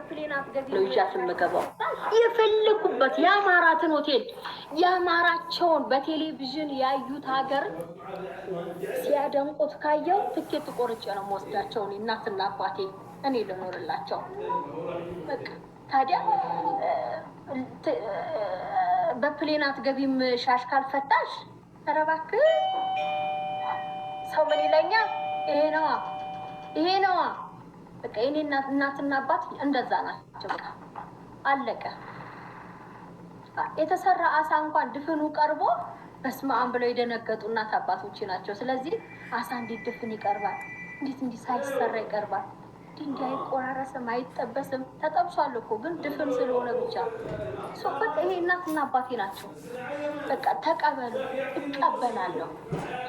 በፕሌን አትገቢ ነው ይዣት የምገባው። የፈለኩበት የአማራትን ሆቴል የአማራቸውን በቴሌቪዥን ያዩት ሀገር ሲያደንቁት ካየው ትኬት ቆርጬ ነው የምወስዳቸው እናትና አባቴ እኔ ልኖርላቸው። በቃ ታዲያ በፕሌን አትገቢም ሻሽ ካልፈታሽ ኧረ እባክህ ሰው ምን ይለኛል? ይሄ ነዋ። በቃ የኔ እናትና አባት እንደዛ ናቸው። በቃ አለቀ። የተሰራ አሳ እንኳን ድፍኑ ቀርቦ በስመ አብ ብለው የደነገጡ እናት አባቶች ናቸው። ስለዚህ አሳ እንዴት ድፍን ይቀርባል? እንዴት እንዲህ ሳይሰራ ይቀርባል? እንዲህ አይቆራረስም፣ አይጠበስም። ተጠብሷል እኮ ግን ድፍን ስለሆነ ብቻ በቃ ይሄ እናትና አባቴ ናቸው። በቃ ተቀበሉ፣ እቀበላለሁ።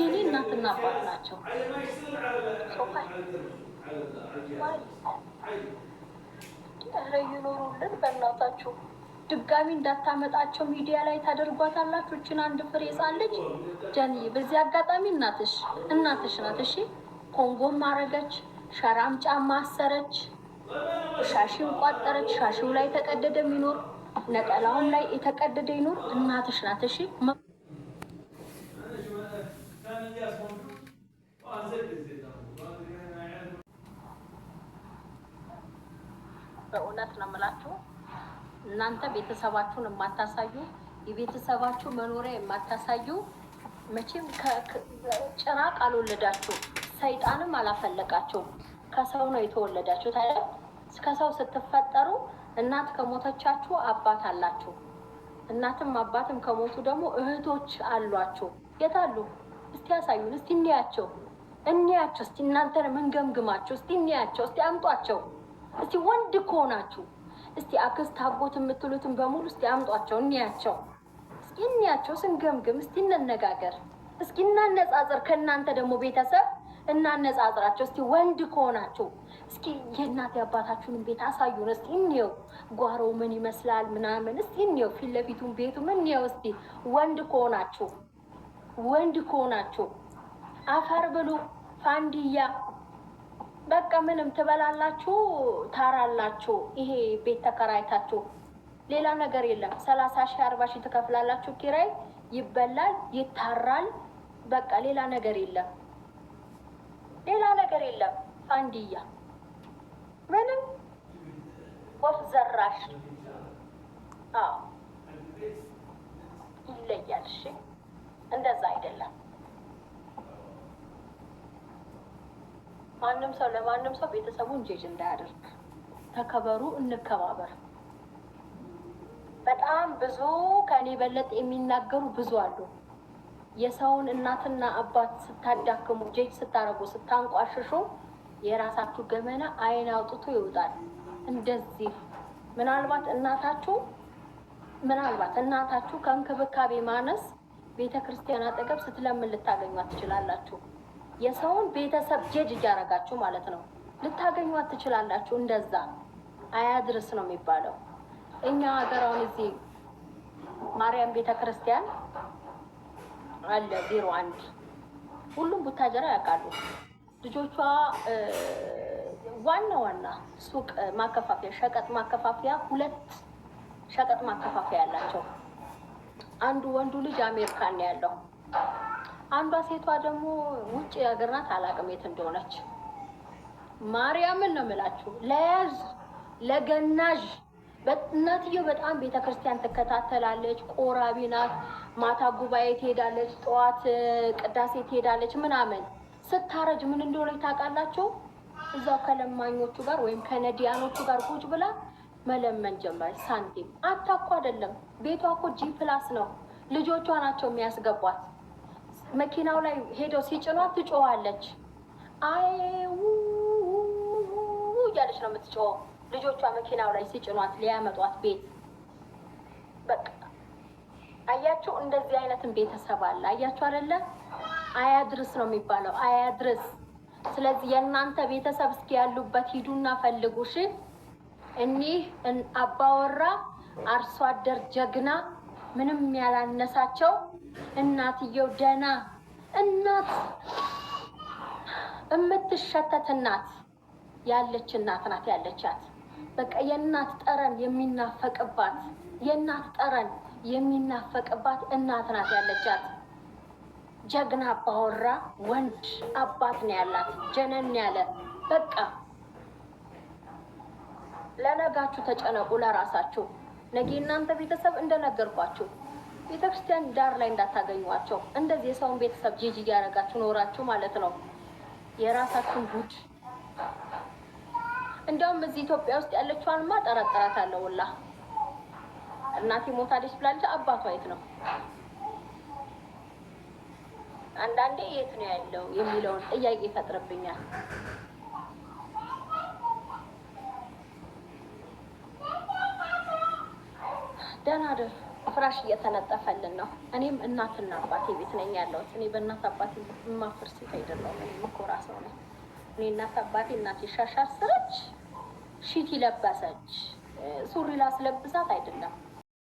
የኔ እናትና አባት ናቸው። ኧረ ይኖሩልን በእናታችሁ። ድጋሚ እንዳታመጣቸው ሚዲያ ላይ ታደርጓታላችሁ። እችን አንድ ፍሬ ሕፃን ልጅ ጀንዬ፣ በዚህ አጋጣሚ እናትሽ ናት። እሺ ኮንጎም ማረገች፣ ሸራም ጫማ አሰረች፣ ሻሽም ቋጠረች። ሻሽው ላይ ተቀደደ የሚኖር ነጠላውም ላይ የተቀደደ ይኖር እናትሽ ናት። እሺ በእውነት ነው የምላችሁ። እናንተ ቤተሰባችሁን የማታሳዩ የቤተሰባችሁ መኖሪያ የማታሳዩ መቼም ጭራቅ አልወለዳችሁ፣ ሰይጣንም አላፈለቃችሁ፣ ከሰው ነው የተወለዳችሁ። ታዲያ ከሰው ስትፈጠሩ እናት ከሞተቻችሁ አባት አላችሁ። እናትም አባትም ከሞቱ ደግሞ እህቶች አሏችሁ። የታሉ? እስቲ ያሳዩን፣ እስቲ እንያቸው። እስቲ እናንተን ምንገምግማችሁ፣ እስቲ እንያቸው፣ እስቲ አምጧቸው። እስቲ ወንድ ከሆናችሁ እስቲ አክስት አጎት የምትሉትን በሙሉ እስቲ አምጧቸው፣ እንያቸው፣ ስንገምግም፣ እስቲ እንነጋገር፣ እስኪ እናነጻጽር። ከእናንተ ደግሞ ቤተሰብ እናነጻጽራቸው። እስቲ ወንድ ከሆናችሁ እስኪ የእናት የአባታችሁን ቤት አሳዩን። እስቲ እንየው፣ ጓሮው ምን ይመስላል ምናምን፣ እስቲ እንየው፣ ፊት ለፊቱን ቤቱ ምን እንየው። እስቲ ወንድ ከሆናችሁ አፈር ብሉ፣ ፋንዲያ በቃ ምንም ትበላላችሁ፣ ታራላችሁ። ይሄ ቤት ተከራይታችሁ ሌላ ነገር የለም። 30,000 40,000 ትከፍላላችሁ ኪራይ፣ ይበላል፣ ይታራል። በቃ ሌላ ነገር የለም። ፋንዲያ ምንም ወፍ ዘራሽ። ይለያል። እሺ እንደዛ አይደለም። ማንም ሰው ለማንም ሰው ቤተሰቡን ጄጅ እንዳያደርግ። ተከበሩ፣ እንከባበር። በጣም ብዙ ከኔ በለጥ የሚናገሩ ብዙ አሉ። የሰውን እናትና አባት ስታዳክሙ፣ ጄጅ ስታረጉ፣ ስታንቋሽሹ የራሳችሁ ገመና አይን አውጥቶ ይወጣል። እንደዚህ ምናልባት እናታችሁ ከእንክብካቤ ማነስ ቤተ ክርስቲያን አጠገብ ስትለምን ልታገኟት ትችላላችሁ። የሰውን ቤተሰብ ጄጅ እያረጋችሁ ማለት ነው ልታገኟት ትችላላችሁ። እንደዛ አያድርስ ነው የሚባለው። እኛ ሀገራውን እዚህ ማርያም ቤተ ክርስቲያን አለ 01 ሁሉም ቡታጀራ ያውቃሉ። ልጆቿ ዋና ሱቅ ማከፋፈያ፣ ሸቀጥ ማከፋፈያ፣ 2 ሸቀጥ ማከፋፈያ ያላቸው። አንዱ ወንዱ ልጅ አሜሪካን ነው ያለው። አንዷ ሴቷ ደግሞ ውጭ ሀገር ናት፣ አላውቅም የት እንደሆነች። ማርያምን ነው የምላችሁ። ለያዝ ለገናዥ እናትየው በጣም ቤተክርስቲያን ትከታተላለች፣ ቆራቢ ናት። ማታ ጉባኤ ትሄዳለች፣ ጠዋት ቅዳሴ ትሄዳለች ምናምን። ስታረጅ ምን እንደሆነ ታውቃላችሁ? እዛው ከለማኞቹ ጋር ወይም ከነዲያኖቹ ጋር ቁጭ ብላ መለመን ጀመረች። ሳንቲም አታኳ አይደለም፣ ቤቷ እኮ G+ ነው። ልጆቿ ናቸው የሚያስገቧት። መኪናው ላይ ሄደው ሲጭኗት ትጮዋለች። አይ እያለች ነው የምትጮኸው። ልጆቿ መኪናው ላይ ሲጭኗት ሊያመጧት ቤት። በቃ አያችሁ፣ እንደዚህ አይነትን ቤተሰብ አለ። አያችሁ አይደለ? አያድርስ ነው የሚባለው፣ አያድርስ። ስለዚህ የእናንተ ቤተሰብ እስኪ ያሉበት ሂዱና ፈልጉ። እሺ፣ እኒህ አባወራ አርሶ አደር ጀግና፣ ምንም ያላነሳቸው፣ እናትየው ደና እናት፣ የምትሸተት እናት ያለች እናት ናት ያለቻት። በቃ የእናት ጠረን የሚናፈቅባት እናት ናት ያለቻት። ጀግና አባወራ ወንድ አባት ነው ያላት። ጀነን ያለ በቃ ለነጋችሁ ተጨነቁ ለራሳችሁ። ነገ እናንተ ቤተሰብ እንደነገርኳችሁ ቤተክርስቲያን ዳር ላይ እንዳታገኟቸው። እንደዚህ የሰውን ቤተሰብ ጂጂ እያደረጋችሁ ኖራችሁ ማለት ነው። የራሳችሁን ጉድ። እንዲያውም እዚህ ኢትዮጵያ ውስጥ ያለችዋንማ ጠረጥራታለሁ። ሁላ እናቴ ሞታለች ብላለች። አባቷ የት ነው? አንዳንዴ የት ነው ያለው የሚለውን ጥያቄ ይፈጥርብኛል። ደህና ደር ፍራሽ እየተነጠፈልን ነው። እኔም እናትና አባቴ ቤት ነኝ ያለሁት። እኔ በእናት አባቴ የማፍር ሴት አይደለሁም። እኔ የምኮራ ሰው ነኝ። እኔ እናት አባቴ እናቴ ሻሽ አሰረች፣ ሺቲ ለበሰች፣ ሱሪ ላስለብሳት አይደለም